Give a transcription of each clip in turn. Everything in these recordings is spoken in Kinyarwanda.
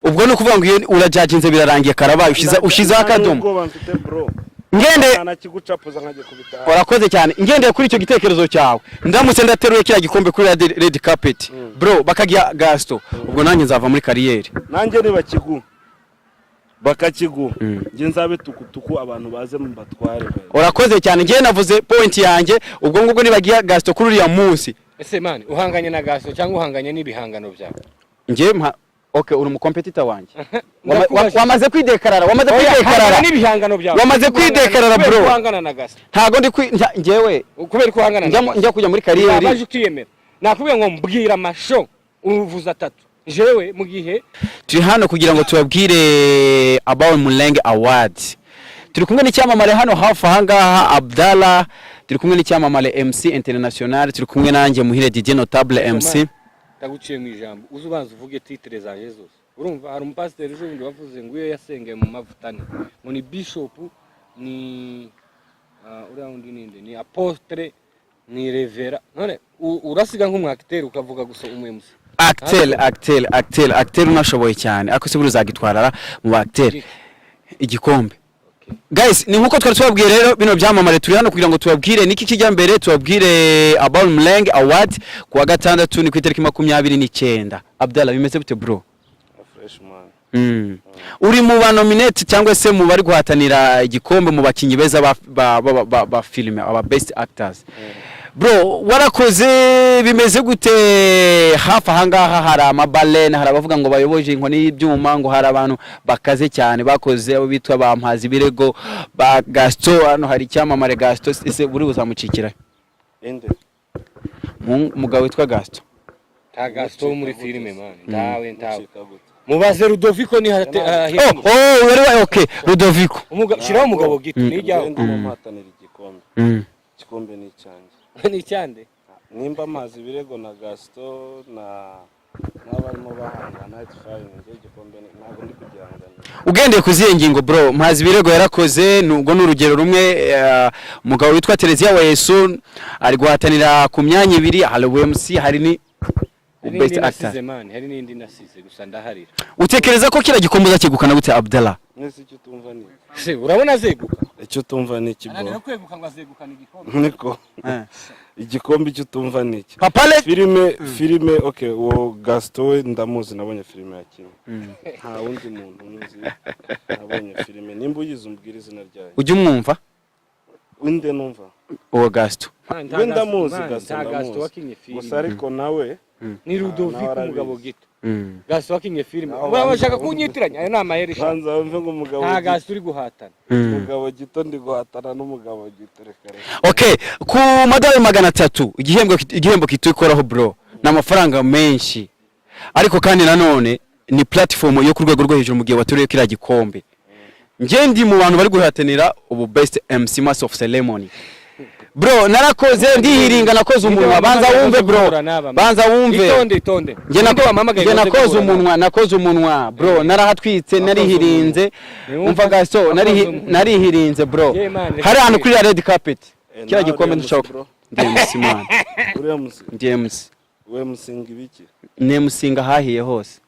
ubwo no kuvuga ngo iyo urajajinze birarangiye karabaye ushize akadomo ngende anakigucapuza nkaje kubita warakoze cyane ngendeye kuri icyo gitekerezo cyawe ndamutse ndateruye kiriya gikombe kuri red carpet bro bakagiya Gaston ubwo nanjye nzava muri kariyeri nanjye niba kigu bakakigu nge nzabe tukutuku abantu baze mu batware urakoze cyane ngiye navuze point yanjye ubwo ngubwo nibagiya Gaston kuri uriya munsi ese man uhanganye na Gaston cyangwa uhanganye n'ibihangano byawe ngiye okay uri mu competitor wanje wamaze kwidekarara n'ibihangano byawe wamaze kwidekarara bro uhangana na Gaston ntago ndi ngewe kubera ko uhangana njya kujya muri kariyeri baje ukiyemera nakubwiye ngo mbwira amasho uvuza 3 jewe mu gihe turi hano kugira ngo tubabwire about Mulenge Awards turi kumwe n'icyamamare hano hafi ahangaha Abdallah turi kumwe n'icyamamare MC International turi kumwe nanjye Muhire Didier Notable MC taguciye mu ijambo uzubanza uvuge titre za Jesus urumva hari umupasiteri ejo bundi wavuze ngo iyo yasengeye mu mavutane ngo ni bishop ni uriya undi ninde ni apostle ni revera none urasiga nk'umwakiteri ukavuga gusa umwe actel unashoboye cyane ako se buri uzagitwarara mu actel igikombe guys ni nkuko twari twabwiye rero bino byamamare turi hano kugira ngo tubabwire niki kijya mbere tubabwire about Mulenge Award kuwa gatandatu ni ku itariki 29 Abdallah bimeze bite bro fresh man uri mu ba nominate cyangwa se mu bari guhatanira igikombe mu bakinyi beza ba filime aba best actors bro warakoze bimeze gute hafi ahangaha hari amabalene hari abavuga ngo bayoboje inkoni y'ibyuma ngo hari abantu bakaze cyane bakoze abo bitwa bampazi birego ba Gaston hano hari icyamamare Gaston ese buri buzamucikira ende mugabo witwa Gaston ta Gaston muri filime man ndawe ntawe mubaze Ludovico ni okay Ludovico shiraho umugabo gito nijyaho umuhatanira igikombe igikombe ni cyane ni cyande nimba amazi birego na Gaston n'abarimo bahangana it's fine nje gikombe ntabwo ndi kugihangana ugendeye kuziye ngingo bro mazi birego yarakoze nubwo n'urugero rumwe umugabo witwa Terezia wa Yesu ari guhatanira ku myanya 2 hari WMC hari ni best actor hari n'indi nasize gusa ndaharira utekereza ko kira gikombe zakegukana gute Abdallah mwese icyo tumva ni se urabona zeguka icyo tumva ni iki bro ariko kweguka ngo azegukana igikombe niko igikombe icyo tumva ni iki papale filime okay wo Gaston ndamuzi nabonye filime yakimwe nta wundi muntu uzi nabonye filime nimba uyize umbwira izina ryayo ujye umwumva winde numva uwo Gaston wenda muzi Gaston wakinye filime gusa ariko nawe ni Ludovico umugabo gito Gaston wakinye filime bashaka kunyitiranya ayo namayeri hanza wumve ngo umugabo nta Gaston uri guhatana umugabo gito ndi guhatana n'umugabo gito reka okay ku madolari 300 igihembo kitwikoraho bro n'amafaranga menshi ariko kandi nanone ni platform yo ku rwego rwo hejuru mu gihe watureye kira gikombe nje ndi mu bantu bari guhatanira ubu best MC Master of Ceremony bro narakoze ndihiringa nakoze umunwa banza wumve bro banza wumve itonde nge nakoze umunwa bro narahatwitse narihirinze umva Gaston narihirinze bro hari hano kuri red carpet kira gikombe ndashaka DMC man DMC we musinga ibiki nemusinga hahiye hose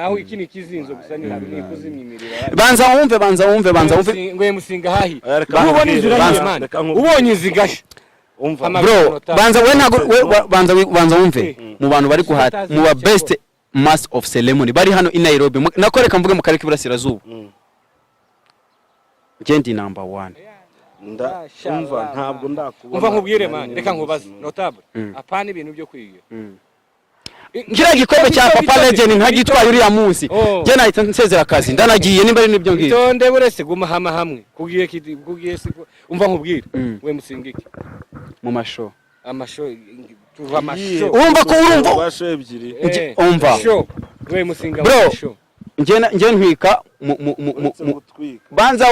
aho ikini kizinzo gusa ni ntabwo kuzimyimirira banza wumve ngwe musinga hahi ubonye iziranye man ubonye izigasha umva bro banza we ntago banza wumve mu bantu bari guhata mu ba best mass of ceremony bari hano in Nairobi nakoreka mvuge mu karere k'Iburasirazuba gendi number 1 umva ntabwo ndakubona umva nkubwire man reka nkubaze Notable apana ibintu byo kwiga ngira gikombe cya Papa Legend ntagitwaye uriya munsi je nahita nsezera akazi ndanagiye nimba ari nibyo ngiye itonde burese guma hamwe kugiye siko umva nkubwire we musingike mu masho amasho tuva amasho umva ko urumva basho ebyiri umva we musinga amasho nge ntwika banza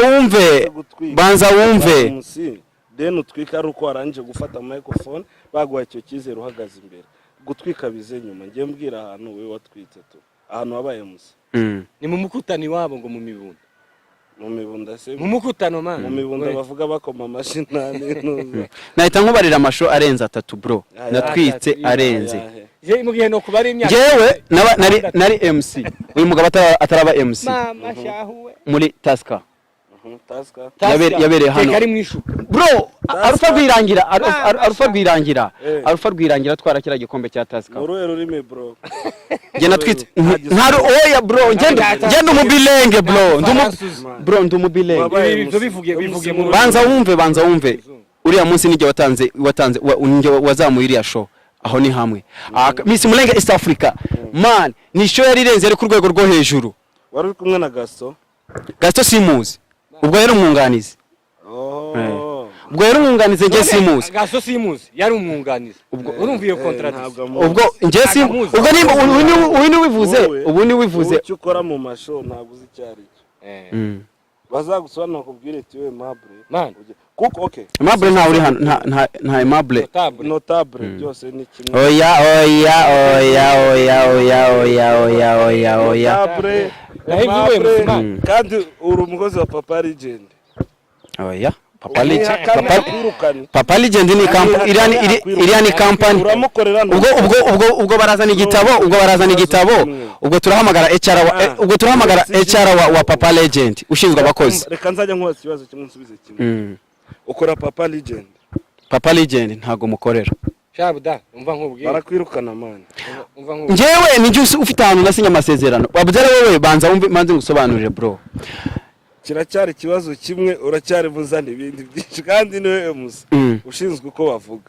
wumve then utwika ari uko aranje gufata microphone baguha icyo cyizere uhagaze imbere gutwika bize nyuma ngiye mbwira ahantu we watwitse tu ahantu wabaye musa ni mu mukutani wabo ngo mu mibunda se mu mukutano man mu mibunda bavuga bakoma amashina n'intuza nahita nkubarira amasho arenze 3 bro natwitse arenze je mu gihe no kubari imyaka jewe nari MC uyu mugabo ataraba MC mama shahuwe muri Taska Taska yabereye hano kari mwishu bro arufa rwirangira twara kira gikombe cya Taska uruhe rurimi bro je natwite ntaro oya bro ngende umubilenge bro ndumubilenge ibyo bivuge mu banza wumve uriya munsi nige watanze wazamuye iriya show aho ni hamwe Miss Mulenge East Africa man ni show yari irenze ari ku rwego rwo hejuru wari kumwe na Gaston simuzi ubwo yari umwunganizi ubwo yari umwunganizi nge simuzi Gaston simuzi yari umwunganizi urumva iyo contract ubwo nge simuzi ubwo ni wivuze icyo ukora mu masho ntabwo uzi cyari bazagusobanura kubwire ati we Mable kuko okay Mable nta uri hano nta Mable notable byose ni kimwe oya kandi uri umukozi wa Papa Legend oya Papa Legend ni iriya ni company ubwo barazana igitabo ubwo turahamagara HR wa Papa Legend ushinzwe abakozi reka nzajya nkubaza ikibazo kimwe nsubize kimwe ukora Papa Legend ntago mukorera shabuda umva nkubwiye barakwirukana man njewe ni juice ufite ahantu nasinya amasezerano wabuzere wowe banza wumve manze ngusobanurire bro kiracyari ikibazo kimwe uracyari buzana ibindi byinshi kandi niwe MC ushinzwe uko bavuga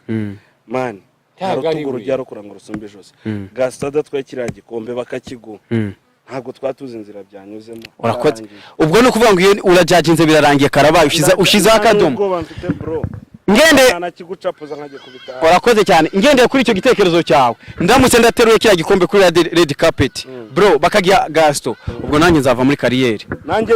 man harutuguru ryaro kuranga rusumbe jose Gaston twekira gikombe bakakiguha ntabwo twatuze inzira byanyuzemo urakoze ubwo no kuvuga ngo urajajinze birarangiye karabaye ushiza akadomo ngende anakigucapuza nkaje kubita urakoze cyane ngende kuri icyo gitekerezo cyawe ndamutse ndateruye kira gikombe kuri red carpet bro bakagiya Gaston ubwo nanjye nzava muri kariyeri nanjye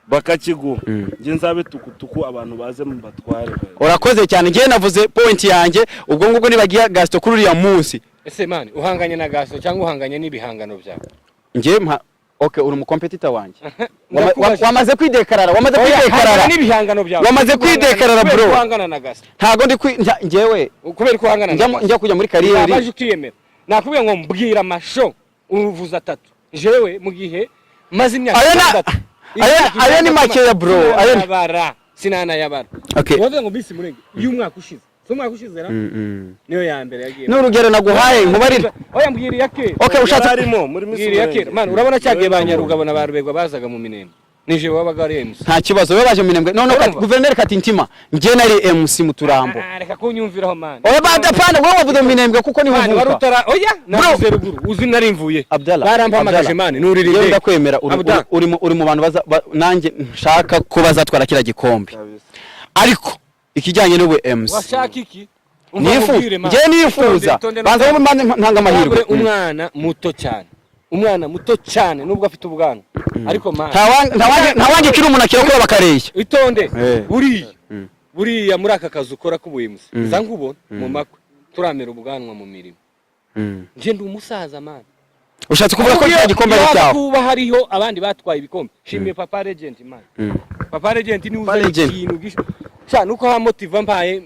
bakakiguha nge nzabe tukutuku abantu baze mu batware urakoze cyane ngiye navuze point yanjye ubwo ngubwo nibagiya Gaston kuri uriya munsi ese man uhanganye na Gaston cyangwa uhanganye n'ibihangano byawe nge okay uri umucompetitor wanjye wamaze kwidekarara n'ibihangano byawe wamaze kwidekarara bro uhangana na Gaston ntago ndi ngewe kubera ko uhangana na Gaston njya kujya muri kariyeri abaje ukiyemera nakubwiye ngo mbwira amasho uvuza 3 jewe mu gihe maze imyaka 3 ayo ni make ya bro ayo yabara sinana yabara okay wowe ngo bisi Mulenge uyu mwaka ushize umwaka ushize ra niyo ya mbere yagiye n'urugero naguhaye nkubarira oya mbwira yake okay ushatse arimo muri mbwira yake man urabona cyagiye banyarugabo na barubegwa bazaga mu minembwe nije wabaga ari MC nta kibazo we baje mu minembwe none guverineri Katintima nge nari MC mu Turambo reka kunyumviraho man oya badapana wowe wavuze mu minembwe kuko ni man warutara oya navuze ruguru uzi nari mvuye barampamagaje man nuririmbe ndakwemera uri mu bantu nanjye nshaka ko bazatwara kira gikombe ariko ikijyanye n'uwe MC washaka iki nifuza banza mu ntanga amahirwe umwana muto cyane nubwo afite ubwanwa ariko man ntawange kiri umuntu akira bakareshya itonde buriya muri aka kazi ukora k'ubuyimuzi za nkubona mu makwe turamera ubwanwa mu mirimo nje ndi umusaza man ushatse kuvuga ko cya gikombe cyawe kuba hariho abandi batwaye ibikombe shimiye Papa Legend man Papa Legend ni uza ikintu gisho cyane uko ha motive mpaye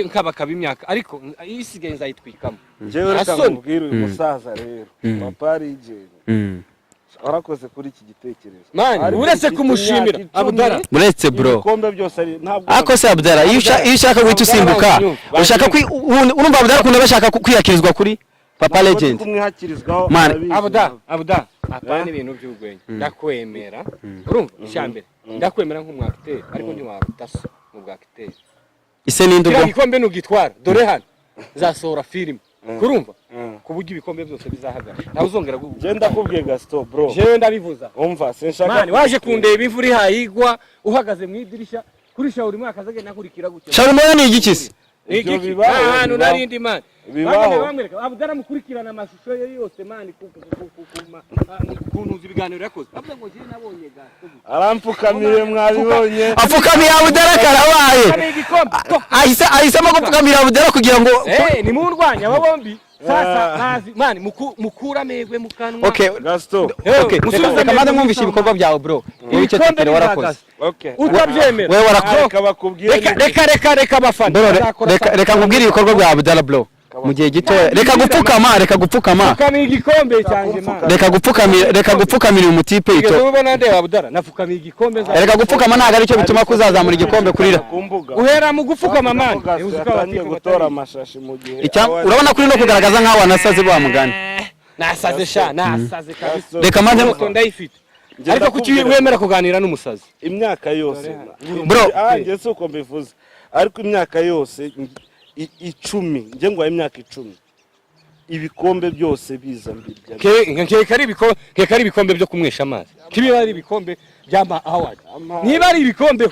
nkabakaba imyaka ariko isigaye nzayitwikamo jewe reka nkubwire uyu musaza rero Papa Legend arakoze kuri iki gitekerezo man uretse kumushimira Abdara muretse bro ibikombe byose ari ntabwo ako se Abdara iyo ushaka guhita usimbuka ushaka urumva Abdara kunde bashaka kwiyakirizwa kuri Papa Legend kumwihakirizwaho Abda apana ibintu by'ugwenya ndakwemera urumva ishambere ndakwemera nk'umwakiteri ariko ndi wabutaso mu bwakiteri ise n'indugo igikombe n'ugitwara dore hano zasohora film kurumva kuburyo ibikombe byose bizahagara nawe uzongera genda kubwiye Gaston bro jewe ndabivuza umva sinshaka man waje kundeba imvura ihayigwa uhagaze mu idirisha kuri shawuri mwaka zage nakurikira gutyo shawuri ni igikisi hano narindi man bamwereka Abdara mukurikirana amashusho ye yose man kuntuza ibiganiro yakoze avuga ngo je nabonye Gaston arampfukamire mwabibonye apfukamira Abdara karabaye ahisemo gupfukamira Abdara kugira ngo ni mu ndwanya aba bombi sasa bazi man mukura megwe mukanwa okay Gaston okay musubize kamande mwumvisha ibikorwa byawe bro icyo tekere warakoze okay utabyemera wewe warakoze bakubwira reka bafana reka nkubwire ibikorwa bya Abdara bro mu gihe gito reka gupfukama Pfukamiye igikombe cyanjye man. reka gupfukamira umutipe ito Igeze ubona nde Abdara napfukamiye igikombe za. reka gupfukama ntago aricyo bituma kuzazamura igikombe kurira Uhera mu gupfukama man. Uzikangiye gutora amashashi mu gihe urabona kuri no kugaragaza nkaho wanasaze bwa mugani Nasaze sha nasaze kabisa. reka maze ndayifite. Ariko kuki wemera kuganira n'umusazi? Imyaka yose bro nge si uko mbivuze ariko imyaka yose 10 nge ngo imyaka 10 ibikombe byose biza mbirya keka ari ibikombe byo kumwesha amazi kibi ari ibikombe by'ama award niba ari ibikombe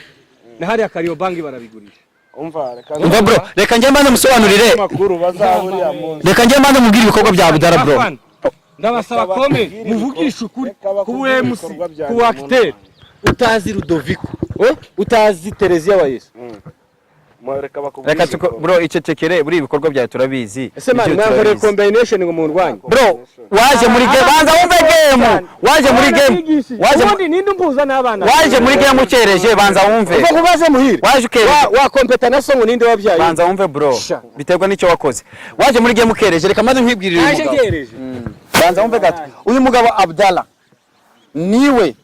na hari akariyo banki barabigurisha umva bro reka njye mbanze musobanurire makuru bazahurira mu reka njye mbanze mubwire ibikorwa bya Abdara bro ndabasaba kome muvugisha ukuri kuwe MC ku acteur utazi Ludovico utazi Terezia wa Yesu reka bro icecekere buri ibikorwa byawe turabizi ese man mwangore combination ngo murwanye bro waje muri game banza wumve game waje muri game ubundi ninde umbuza n'abana waje muri game ukereje banza wumve uko kubaze muhira waje ukereje wa competa na songo ninde wabyaye banza wumve bro biterwa n'icyo wakoze waje muri game ukereje reka maze nkwibwirire uyu mugabo banza wumve gato uyu mugabo Abdallah niwe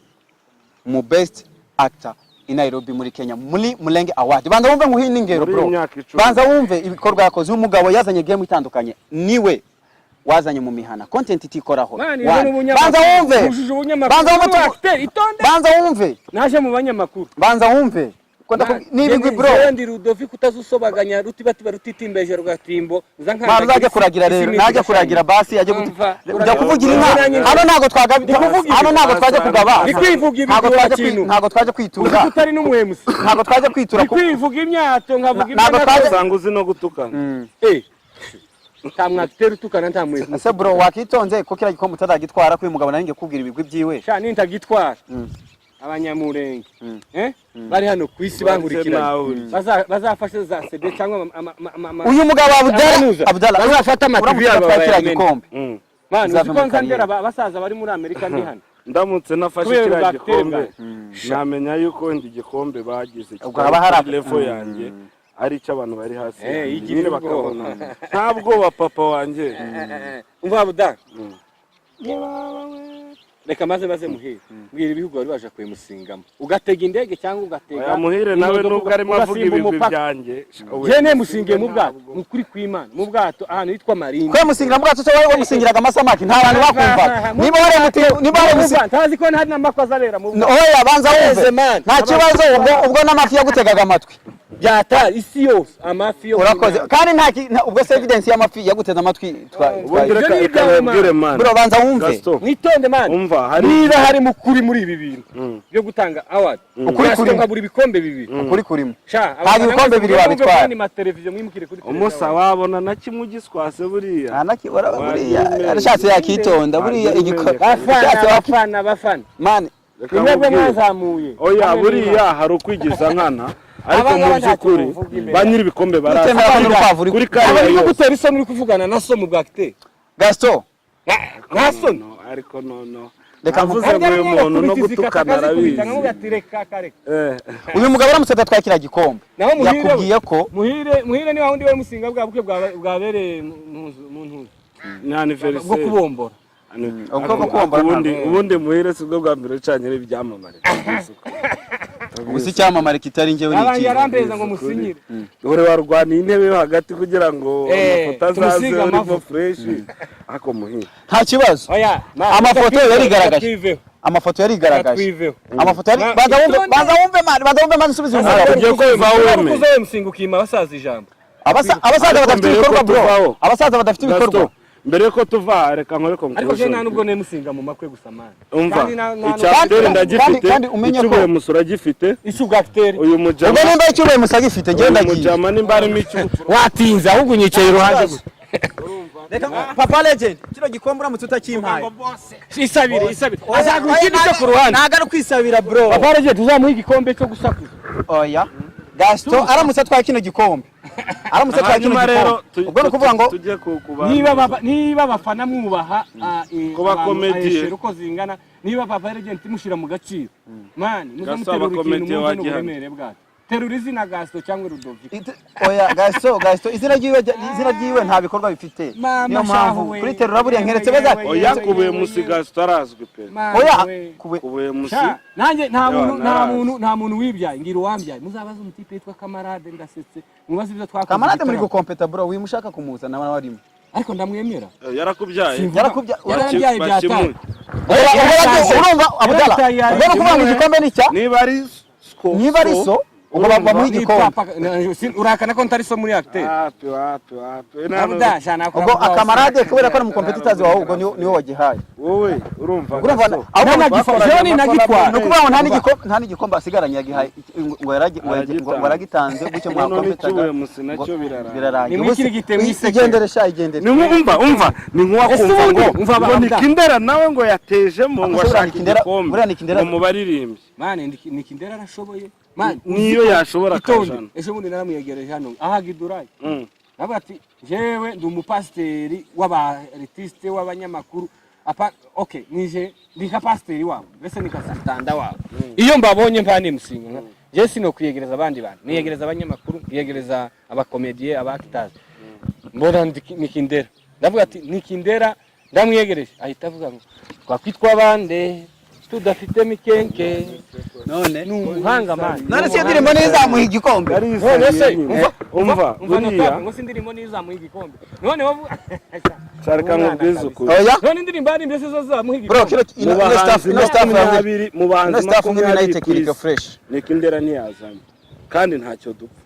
mu best actor in Nairobi muri Kenya muri Mulenge Award banza wumve nguhini ngero bro banza wumve ibikorwa yakoze uyu mugabo yazanye game itandukanye niwe wazanye mu mihana content itikoraho banza wumve banza wumve naje mu banyamakuru banza wumve nibigwi bro ndi Ludovico utazusobaganya rutibati barutitimbeje rugatimbo uzajya kuragira rero najya kuragira basi ajye kujya kuvugira inka hano ntago twaje kugaba ntago twaje kwitura utari n'umuhemusi ntago twaje kwitura kwivuga imyato nkavuga imyato zanguzi no gutukana tamwatera utukana ntamwe ese bro wakitonze ko kira gikombe utazagitwara ko uyu mugabo naringe kubwira ibigwi byiwe sha nintagitwara abanyamurenge bari hano ku isi bangurikira bazafashe za CD cyangwa uyu mugabo Abdallah bazafata amativi yabo bakira gikombe man uziko nzandera abasaza bari muri Amerika ndi hano ndamutse nafashe kira gikombe namenya yuko ndi gikombe bagize level yanjye ari cyo abantu bari hasi nyine bakabona ntabwo papa wanjye umva Abdallah reka maze muhire mbwira ibihugu bari baje kwemusingamo ugatega indege cyangwa ugatega ya muhire nawe nubwo arimo avuga ibigwi byanjye jene musingiye mu bwato mukuri kw'Imana mu bwato ahantu hitwa Marine kwemusingira mu bwato cyo wowe musingiraga amasamaki nta bantu bakumva niba wari musingira ntazi ko nta namakwaza rera mu oya banza wumve nta kibazo ubwo n'amafi yagutegaga amatwi byata isi yose amafi yo urakoze kandi ubwo evidence y'amafi yaguteza amatwi bro banza wumve nitonde man niba hari mukuri muri ibi bintu byo gutanga award ukuri kuri buri bikombe bibiri ukuri kurimo hari ibikombe bibiri wabitwara kandi ma televiziyo mwimukire kuri umusa wabona na kimwe giswase buriya anakibora buriya arashatse yakitonda buriya bafana man imwe mwazamuye oya buriya hari ukwigiza nkana ariko mu by'ukuri banyiri ibikombe baraza kuri kare yo gutera isoni uri kuvugana na so mu bwakite Gaston na son ariko no reka mvuze ngo umuntu no gutukana arabizi uyu mugabo aramutse atatwakira gikombe yakubwiye ko muhire ni wahundi we musinga bwabukwe bwabereye mu ntuzi ni anniversaire bwo kubombora ubundi muhire sibwo bwa mbere cyane ibyamamare gusa icyamamare kitari njyewe n'iki yarambeza ngo musinyire ore warwaniye intebe yo hagati kugira ngo amafoto azaze urimo fresh ako muhire nta kibazo amafoto yarigaragaje amafoto yarigaragaje amafoto yari baza wumve man subiza umugabo ugiye kuzawe musingukima basaza ijambo abasaza badafite ibikorwa bro abasaza badafite ibikorwa mbere ko tuva reka nkore ko ariko je nubwo ne musinga mu makwe gusama umva icyateri ndagifite icyubuye musura gifite icyuga acteur uyu mujama ubwo nimba icyubuye musagifite genda giye mujama nimba ari micu watinza ahubwo unyicaye iruhande reka papa legend kino gikombura mututa kimpaye isabire azagukindi cyo ku ruhande naga no kwisabira bro papa legend uzamuha igikombe cyo gusakuza oya Gaston aramutse atwaye kino gikombe aramutse atwaye kino gikombe ubwo no kuvuga ngo niba abafana mwubaha kuba comedy uko zingana niba papa legend mushira mu gaciro man muzamuterura ikintu mu buremere bwacu terurizi na Gaston cyangwa Rudoviko. Oya Gaston izina ryiwe nta bikorwa bifite. Niyo mpamvu kuri terura buriya nkeretse beza. Oya kubuye musi Gaston arazwi pe. Oya kubuye musi. Nanjye nta muntu wibyaye ngira uwambyaye. Muzabaza umutipe yitwa Kamarade ndasetse. Mubaze ibyo twakoze. Kamarade muri gukompeta bro wimushaka kumuza na warimo. Ariko ndamwemera. Yarakubyaye. Yarabyaye byataye. Urumva Abdala. Ubwo kuvuga ngo igikombe ni cya? Niba ari so ubwo bamuha igikombe. Urakana ko ntari so muri acteur. Wapi. Nabuda shana ko. Ubwo akamarade kubera ko ari mu competitors wawe ubwo niwo wagihaye. Wowe urumva. Abo nagifashoni nagitwara. No kuvuga ngo nta n'igikombe asigaranye yagihaye ngo yaragitanze gucyo mu competitor. Nacyo Birarangiye. Ni mwikiri gitemwise. Igendere sha igendere. Umva ni nkuwakumva ngo Nikindera nawe ngo yatejemo ngo ashaka igikombe. Ngo mubaririmbye. Mane Nikindera arashoboye. Niyo yashobora kajana. Ejo bundi naramuyegereje hano ahagiduraye. Navuga ati jewe ndi umupasteri w'abartiste w'abanyamakuru. Okay, nije ndika pasteri wabo. Bese nikasitanda wabo. Iyo mbabonye mpane musinga. Je sino kuyegereza abandi bantu. Niyegereza abanyamakuru, niyegereza abakomedie, abactors. Mbona Nikindera. Ndavuga ati Nikindera ndamwiyegereje. Ahita avuga ngo twakwitwa abande tudafite mikenke. None nuhanga man. None se ndirimbo nizamuha igikombe. None se umva buriya ngo sindirimo nizamuha igikombe. None wavuga Sharika ngubwiza ukuri. Oya. None indirimbo ari mbese zo zamuha Bro igikombe. kino staff babiri mu bahanzi makumyabiri technique fresh. Nikindera ntiyazanye kandi ntacyo dupfa.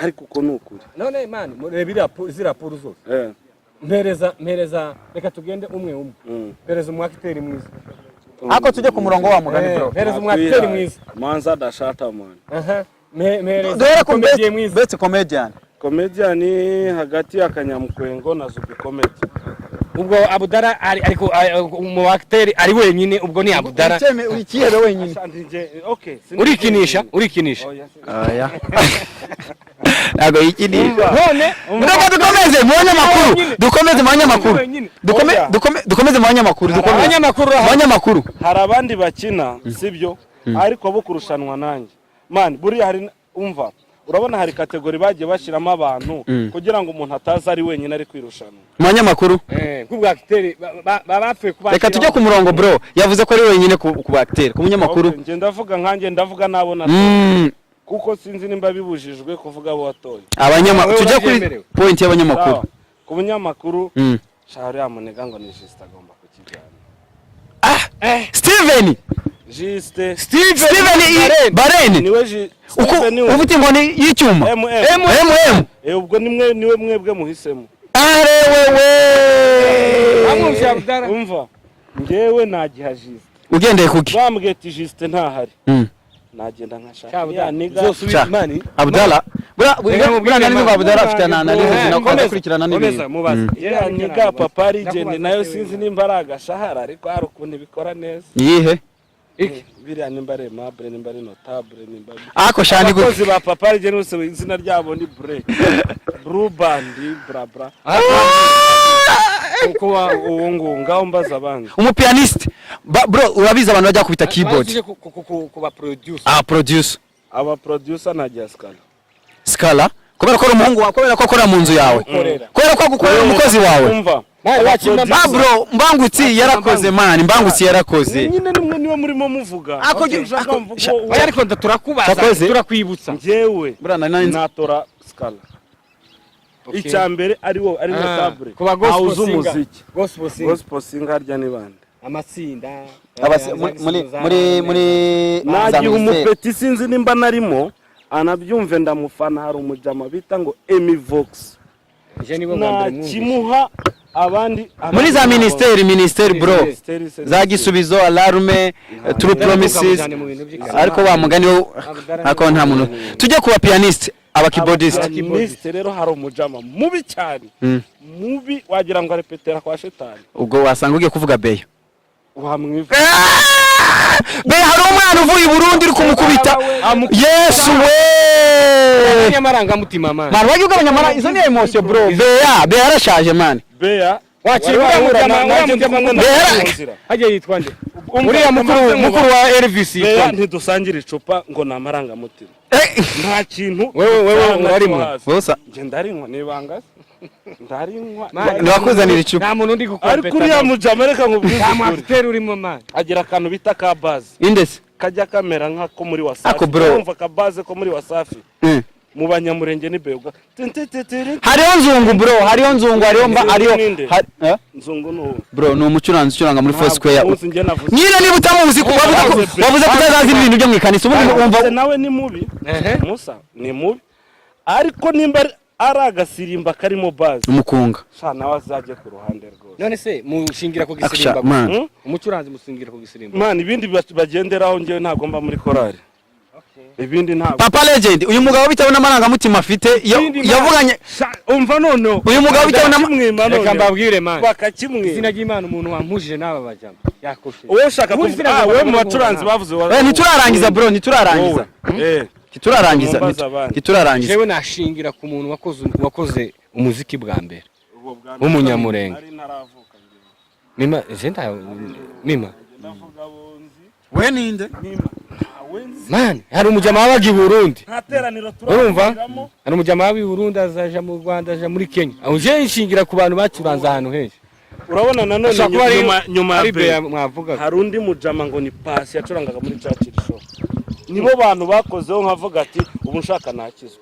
Ariko uko nukuri. None man murebira zirapuru zose. Mpereza reka tugende umwe. Mpereza umwakiteri mwiza. Ako tujye ku murongo wa mugani bro. Mpereza umwakiteri mwiza. Manza dashata man. Mpereza comedian mwiza. Best comedian. Comedian ni hagati ya Kanyamukwengo na Zubi Comedy. Ubwo Abdala ariko mu acteur ari wenyine ubwo ni Abdala. Urikiyebe wenyine. Okay. Urikinisha. Oya. Nago ikinisha. None dukomeze mu banyamakuru. Dukomeze mu banyamakuru. Hari abandi bakina sibyo ariko abo kurushanwa nanjye. Man buriya hari umva. Urabona hari kategori bagiye bashiramo abantu kugira ngo umuntu ataza ari wenyine ari kwirushanwa. Mu banyamakuru. Kubwa acteur bapfuye kuba. Reka tujye ku murongo bro. Yavuze ko ari wenyine ku acteur, ku munyamakuru. Nje ndavuga nkanjye ndavuga nabona. Kuko sinzi nimba bibujijwe kuvuga abo watoye. Abanyamakuru tujye kuri point y'abanyamakuru. Ku munyamakuru shari amunega ngo ni Juste agomba kukijyana. Steven Barene niwe uvuti ngo ni y'icyuma ubwo niwe mwebwe muhisemo. Are wewe amuvye Abdala umva ngewe nagiha Juste ugendeye kuki bambwiye ati Juste ntahari nagenda nkashaka Abdala bura nani ngo Abdala afite analysis nakoze kurikirana n'ibintu niga papa legend nayo sinzi nimba aragashahara ariko hari ukuntu bikora neza. Yihe biriya nimba ari mable nimba ari notable nimba ako shandi gukozi ba papa legend bose izina ryabo ni Blue Band bra uko uwo ngaho mbaza abandi umupianiste bro urabiza abantu bajya kubita keyboard kuba producer producer aba producer na Scala kubera ko umuhungu wawe kubera ko akora mu nzu yawe kubera ko gukorera umukozi wawe umva bro mbangutsi yarakoze man mbangutsi yarakoze nyine nimwe niwe murimo muvuga ariko turakubaza turakwibutsa njewe natora Scala icyambere ari notable kuba gospel singer harya ni bande amatsinda muri nagiye umupeti sinzi nimba narimo anabyumve ndamufana hari umujama bita ngo Emi Vox kimuha abandi muri za ministeri bro za gisubizo alarme true promises ariko wa mugani ako nta muntu tujye kuba pianiste aba keyboardist rero hari umujama mubi cyane mubi wagira ngo arepetera kwa shetani ubwo wasanga ugiye kuvuga Beyo wamwiva Beyo hari umwana uvuye i Burundi uri kumukubita Yesu we nyamaranga mutima man waje ugabanya mara izo ni emotion bro Beyo arashaje man Beyo wakira hajye yitwa nde uriya mukuru wa Elvis Beya ntidusangira icupa ngo ni amarangamutima nta kintu wewe urarimo bosa nje ndarinywa nibanga ndarinywa nibakuzanira icupa nta muntu ndi gukompeta ariko uriya mujama reka nkubwize nta mwafiteri urimo man agira akantu bita ka base indese kajya kamera nk'ako muri Wasafi Ako bro. urumva ka base ko muri Wasafi mu banyamurenge ni Beyoga hariho nzungu bro hariho nzungu hariho mba hariho nzungu no bro ni umucuranzi ucuranga muri Four Square nyine niba utamuzi wavuze ko utazazi ibintu byo mu ikanisa ubundi wumva nawe ni mubi Musa ni mubi ariko nimba ari agasirimba karimo base umukunga sha nawe azaje ku ruhande rwose none se mushingira ku gisirimba umucuranzi musingira ku gisirimba man ibindi bagenderaho ngewe ntago mba muri korali ibindi ntabwo Papa Legend uyu mugabo bitewe n'amarangamutima afite yavuganye umva none uyu mugabo bitewe n'amarangamutima reka mbabwire man bakakimwe izina ry'Imana umuntu wampujije n'aba bajama yakoshe wowe ushaka kuvuga we mu bacuranzi bavuze ntiturarangiza bro ntiturarangiza ntiturarangiza jewe nashingira ku muntu wakoze umuziki bwa mbere w'umunyamurenge mima mima we ninde man hari umujama wabaga i Burundi ntateraniro urumva hari umujama wabaga i Burundi azaja mu Rwanda aja muri Kenya aho je nshingira ku bantu bacuranza ahantu henshi urabona nanone nyuma ya be mwavuga hari undi mujama ngo ni Pasi yacurangaga muri Churchill show nibo bantu bakozeho nkavuga ati ubu nshaka nakizwa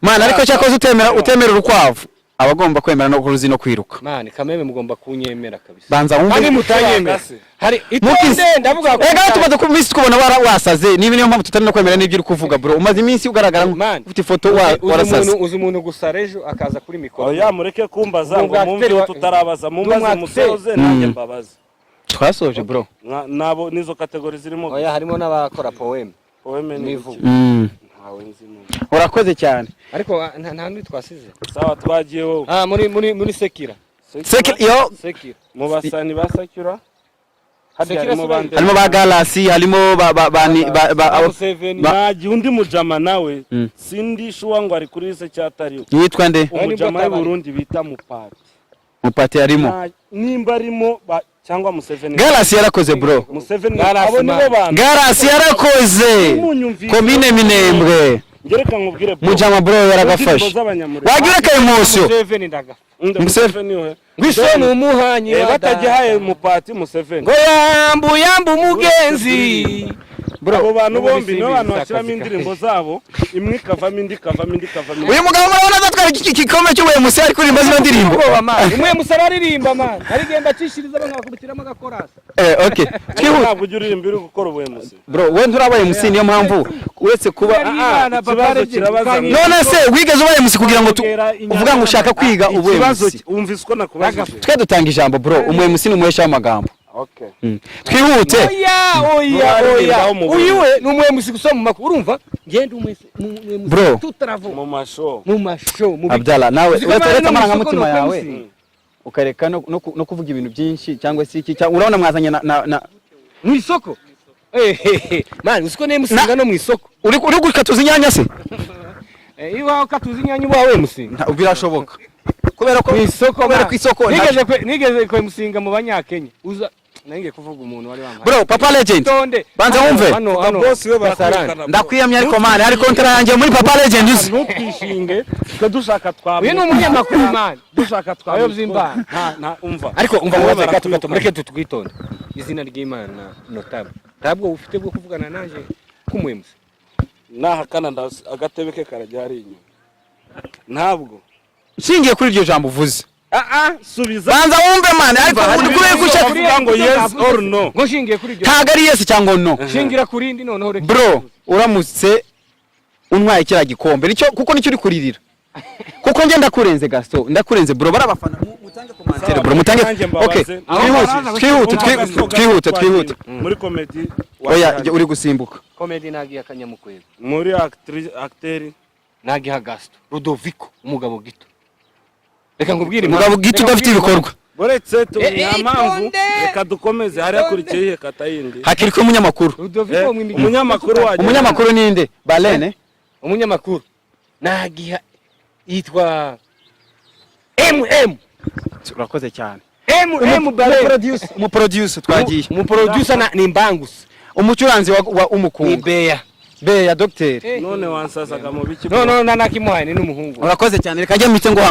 man ariko cyakoze utemera urukwavu abagomba kwemera no kuruzi no kwiruka man kameme mugomba kunyemera kabisa banza wumve kandi mutanyemera hari itonde ndavuga ko ega tumaze ku minsi kubona wasaze niba niyo mpamvu tutari no kwemera n'ibyo uri kuvuga bro umaze iminsi ugaragara ufite ifoto warasaze uzi umuntu gusarejo akaza kuri mikoro oya mureke kumbaza ngo mumve tutarabaza mumbaze musoze nanjye mbabaza twasoje bro nabo nizo kategori zirimo oya harimo n'abakora poeme nivuga ntawe nzimo urakoze cyane ariko nta ndi twasize sawa twagiye wowe muri Sekira yo Sekira mu basani basakira harimo ba Galasi harimo nagiye undi mujama nawe sindi shuwa ngo ari kuri se cyatariyo yitwa nde umujama w'u Burundi bita Mupati harimo nimba arimo cyangwa Museveni Galasi yarakoze bro Museveni abo nibo bantu Galasi yarakoze komine Minembwe ngereka nkubwire bro mujama bro yaragafashe wagira ka emotion Museveni ndaga Museveni we ngwisoni umuhanyi batagihaye Mupati Museveni ngo yambu umugenzi bro abo bantu bombi no bantu bashyiramo indirimbo zabo imwe ikavamo indi ikavamo uyu mugabo murabona azatwara igikombe cy'ubuye musi ari kuririmba zino ndirimbo umwe musaba aririmba man ari genda acishiriza bangakubitiramo agakorasa okay ntabwo ujya uririmba uri gukora ubuye musi bro we nturabaye musi niyo mpamvu uretse kuba ikibazo kirabaza none se wigeze ubaye musi kugira ngo uvuga ngo ushaka kwiga ubuye musi wumvise ko nakubajije twe dutanga ijambo bro umuye musi ni umuhesha w'amagambo okay twihute oya uyuwe ni umuye musi gusoma mu makuru urumva ngende umuye bro tutaravuga mu mashow Abdallah nawe uretse amarangamutima yawe ukareka no kuvuga ibintu byinshi cyangwa se iki urabona mwazanye na mu isoko man usiko ne musinga no mu isoko uri gukatuza inyanya se iwa ukatuza inyanya ubawe musinga birashoboka kubera ko isoko nigeze ko musinga mu banyakenya uza nange kuvuga umuntu wari wambaye bro Papa Legend banza wumve boss we barakana ndakwiyamye ariko man ari kontra yanjye muri Papa Legend uzi ntukishinge twe dushaka twaba uyu ni umunyamakuru man dushaka twaba ayo byimba nta umva ariko umva mubaze gato mureke tutwitonde izina ry'Imana notable ntabwo ufite bwo kuvugana nanje kumwemuze nahakana agatebe ke karajya hari inyuma ntabwo nshingiye kuri iryo jambo uvuze subiza banza wumve man ariko uri kubera ko ushaka kuvuga ngo yes or no ngo nshingiye kuri iryo ntago ari yes cyangwa no shingira kuri indi noneho reka bro uramutse untwaye kira gikombe nicyo kuko nicyo uri kuririra kuko ngenda kurenze gasto ndakurenze bro barabafana mutange commentaire bro mutange okay twihute muri comedy oya uri gusimbuka comedy nagi akanyamukwezi muri acteur nagi hagasto Ludovico umugabo gito reka ngubwire umugabo gito udafite ibikorwa boretse tu nyampamvu reka dukomeze hari akurikiye katayindi hakiri ko umunyamakuru umunyamakuru ninde Balene umunyamakuru nagiha yitwa urakoze cyane Mu producer twagiye. Mu producer ni Mbangusi. Umucuranzi wa umukungu. Ni Beya. Beya docteur. none wansasaga mu biki No nakimuhaye ni n'umuhungu. Urakoze cyane reka njye mpite ngo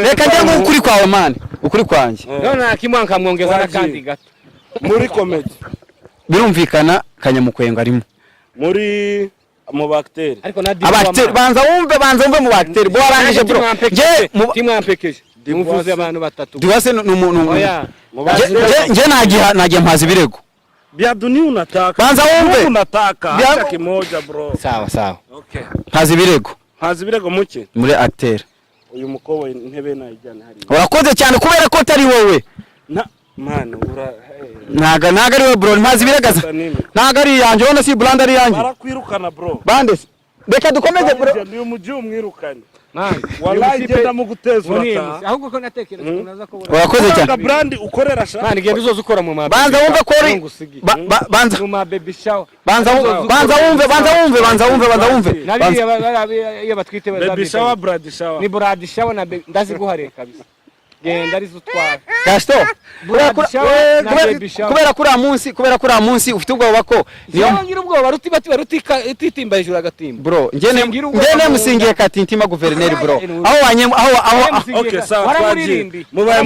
reka njye ngo ukuri kwawe man ukuri kwanjye. No nakimuha nkamwongeza n'akandi gato. muri comedy Birumvikana Kanyamukwengo arimo. muri mu bacteri Ariko na Abacteri banza wumve mu bacteri bo warangije bro. Je timwampekeje. Muvuze abantu batatu. Duwase n'umuntu. Oya. Je nagiye mpaza ibirego. Biaduni unataka. Banza wumve. Unataka. Acha kimoja bro. Sawa. Okay. Mpaza ibirego. Hazi birego muke. Muri acteur. Uyu mukobo intebe nayijyana hari. Urakoze cyane kubera ko atari wowe. Man ura Naga ari wowe bro mpaza ibiregaza. Naga ari yanjye wona si blanda ari yanjye. Barakwirukana bro. Bande. Reka dukomeze bro. Ni umujyi umwirukanye. Man, wallahi genda mu gutezwa ta. Ahubwo ko natekereza kunaza ko Urakoze cyane. Brand ukorera sha. Man, genda uzoza ukora mu mababi. Banza wumve ko uri banza mu mababy shower. Banza wumve. Iyo batwite baby shower, brad shower. Ni brad shower na ndaziguhare kabisa. Genda ari zutwara. Gasto. Kubera kuri munsi ufite ubwoba ko niyo ngira ubwoba rutitimba hejuru agatimba. Bro, ngene musingiye katintima guverineri bro. Okay, sawa twaje. Mubaye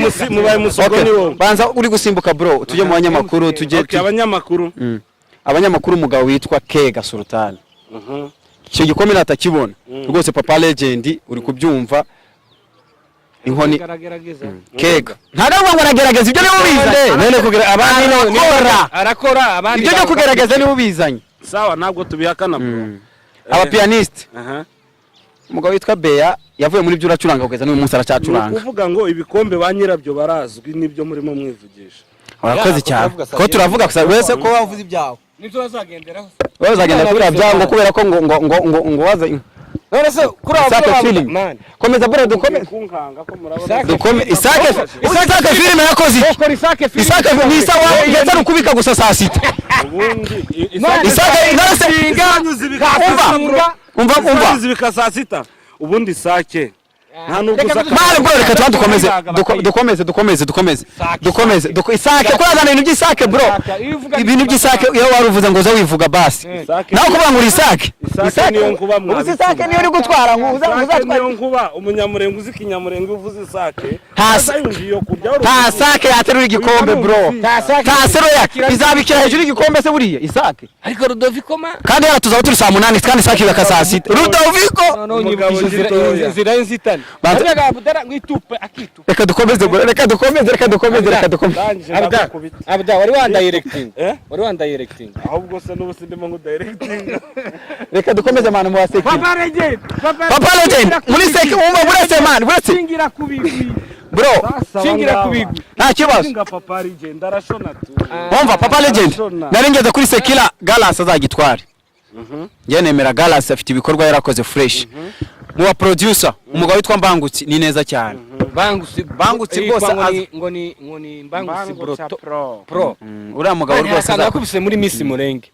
musogoni wo. Banza uri gusimbuka bro, tujye mu banyamakuru tujye. Okay, abanyamakuru umugabo witwa Kega Sultan. Icyo gikomere atakibona. Rwose Papa Legend uri kubyumva. Inkoni Kega ntago ngo aragerageza ibyo nibo bizanye none kugira abandi arakora abandi ibyo kugerageza nibo bizanye sawa ntabwo tubihakana bro aba pianiste umugabo witwa Beya yavuye muri byo uracuranga kugeza n'uyu munsi aracyacuranga kuvuga ngo ibikombe ba nyirabyo barazwi nibyo murimo mwivugisha urakoze cyane ko turavuga gusa wese ko wavuze ibyawe nibyo bazagenderaho bazagenda kuri byango kubera ko ngo waza none se kuri abo man komeza bro dukomeze isake filime yakoze isake ni sawa yatari ukubika gusa saa sita isake umva zibika saa sita ubundi isake nta nubwo reka dukomeze isake kurazana ibintu by'isake bro ibintu by'isake iyo waruvuze ngo uza wivuga basi nawe kuvuga ngo isake niyo nkuba mwabizi isake niyo uri gutwara ngo uzatwara niyo nkuba umunyamurenge uzi kinyamurenge uvuze isake nta sake yaterura igikombe bro nta sero izabikira hejuru y'igikombe se buriya isake ariko Rudoviko ma kandi hano tuzaba turi saa 8 kandi isake ibaka saa 6 Rudoviko zirayinzitana reka dukomeze abda wari wandirecting ahubwo se n'ubusi ndimo ngo directing reka dukomeze manu mu waseki Papa Legend muri seki buretse man buretse singira kubigwi bro singira kubigwi nta kibazo singa Papa Legend arashona tu umva Papa Legend narengeze kuri Sekila Galas azagitware nemera Galas afite ibikorwa yarakoze fresh mu producer umugabo witwa Mbangutsi ni neza cyane Mbangutsi bose ngo ni Mbangutsi pro uriya mugabo rwose nakubise muri Miss Murenge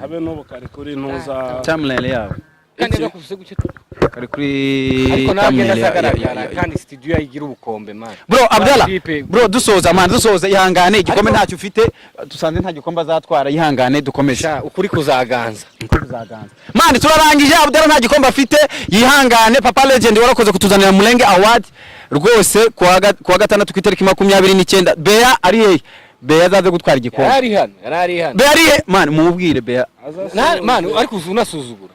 habe n'ubu kari kuri ntuza timeline yawe kandi nakubise gucye kari kuri timeline kandi studio yayigira ubukombe man bro Abdallah bro dusoza ihangane igikombe ntacyo ufite dusanze nta gikombe azatwara ihangane dukomeje ukuri kuzaganza man turarangije Abdallah nta gikombe afite yihangane Papa Legend warakoze kutuzanira Mulenge Award rwose kuwa gatandatu ku itariki 29 Beya ari hehe Beya azaze gutwara igikombe yari hano Beya ari he man mumubwire Beya man ariko uzunasuzugura